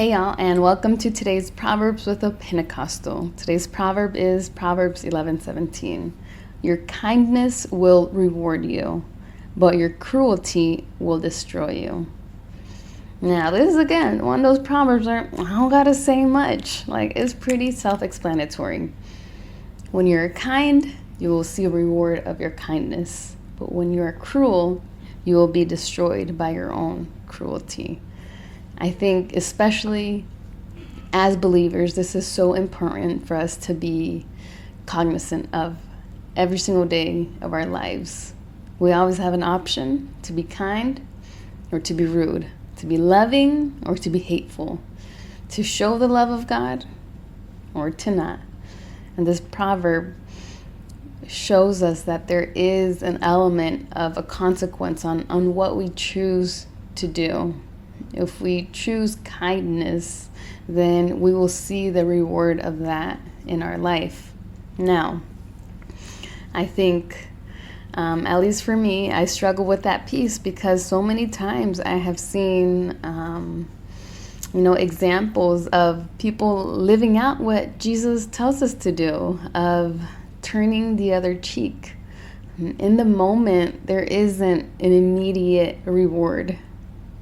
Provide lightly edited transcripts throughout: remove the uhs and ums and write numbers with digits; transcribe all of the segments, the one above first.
Hey y'all, and welcome to today's Proverbs with a Pentecostal. Today's proverb is Proverbs 11:17. Your kindness will reward you, but your cruelty will destroy you. Now, this is again one of those proverbs where I don't gotta say much. It's pretty self-explanatory. When you're kind, you will see a reward of your kindness. But when you are cruel, you will be destroyed by your own cruelty. I think especially as believers, this is so important for us to be cognizant of every single day of our lives. We always have an option to be kind or to be rude, to be loving or to be hateful, to show the love of God or to not. And this proverb shows us that there is an element of a consequence on what we choose to do. If we choose kindness, then we will see the reward of that in our life. Now, I think, at least for me, I struggle with that piece because so many times I have seen, examples of people living out what Jesus tells us to do, of turning the other cheek. In the moment, there isn't an immediate reward.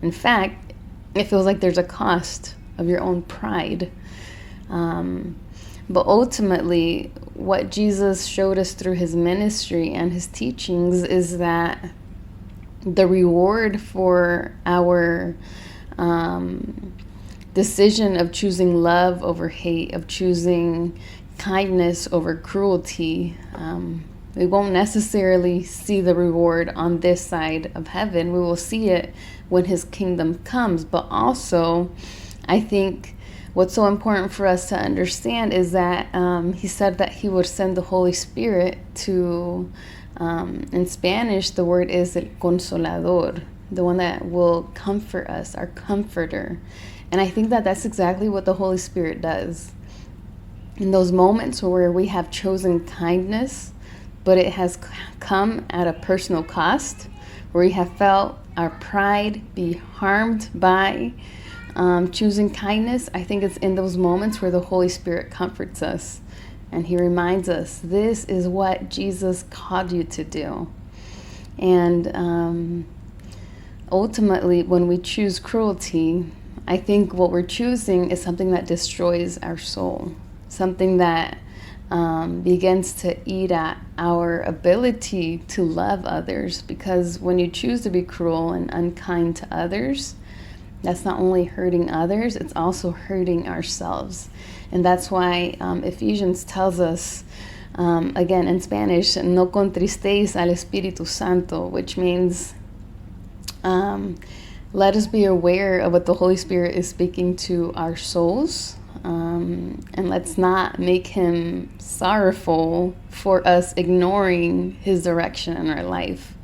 In fact, it feels like there's a cost of your own pride. But ultimately, what Jesus showed us through his ministry and his teachings is that the reward for our decision of choosing love over hate, of choosing kindness over cruelty, we won't necessarily see the reward on this side of heaven. We will see it when his kingdom comes. But also, I think what's so important for us to understand is that he said that he would send the Holy Spirit to, in Spanish, the word is el consolador, the one that will comfort us, our comforter. And I think that that's exactly what the Holy Spirit does. In those moments where we have chosen kindness, but it has come at a personal cost, where we have felt our pride be harmed by choosing kindness, I think it's in those moments where the Holy Spirit comforts us and he reminds us, this is what Jesus called you to do. And ultimately, when we choose cruelty, I think what we're choosing is something that destroys our soul, something that begins to eat at our ability to love others. Because when you choose to be cruel and unkind to others, that's not only hurting others, it's also hurting ourselves. And that's why Ephesians tells us, again in Spanish, no contristéis al Espíritu Santo, which means let us be aware of what the Holy Spirit is speaking to our souls. And let's not make him sorrowful for us ignoring his direction in our life.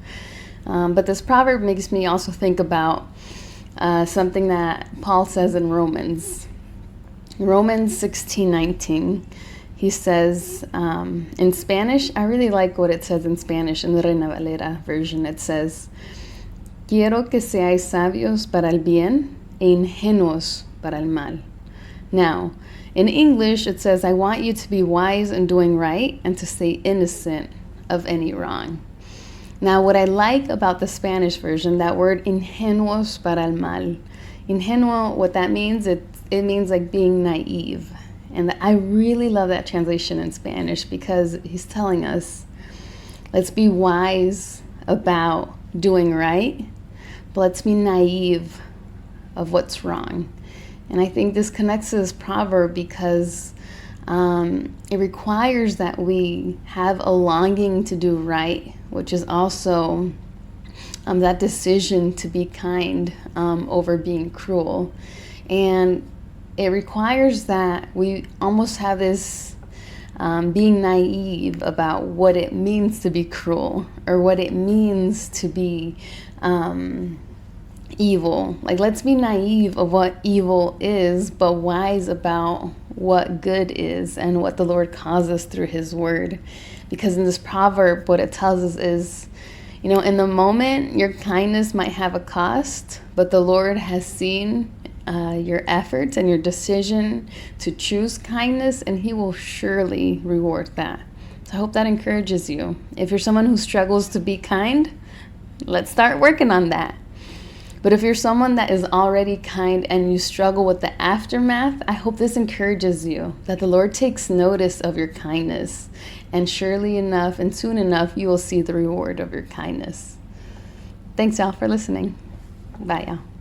But this proverb makes me also think about something that Paul says in Romans 16:19. He says, in Spanish, I really like what it says in Spanish, in the Reina Valera version. It says, quiero que seáis sabios para el bien e ingenuos para el mal. Now, in English, it says, I want you to be wise in doing right and to stay innocent of any wrong. Now, what I like about the Spanish version, that word ingenuos para el mal. Ingenuo, what that means, it means like being naive. And I really love that translation in Spanish because he's telling us, let's be wise about doing right, but let's be naive of what's wrong. And I think this connects to this proverb because it requires that we have a longing to do right, which is also that decision to be kind over being cruel. And it requires that we almost have this being naive about what it means to be cruel or what it means to be evil. Let's be naive of what evil is, but wise about what good is and what the Lord calls us through his word. Because in this proverb, what it tells us is, in the moment, your kindness might have a cost, but the Lord has seen your efforts and your decision to choose kindness, and He will surely reward that. So I hope that encourages you. If you're someone who struggles to be kind, let's start working on that. But if you're someone that is already kind and you struggle with the aftermath, I hope this encourages you that the Lord takes notice of your kindness. And surely enough and soon enough, you will see the reward of your kindness. Thanks, y'all, for listening. Bye, y'all.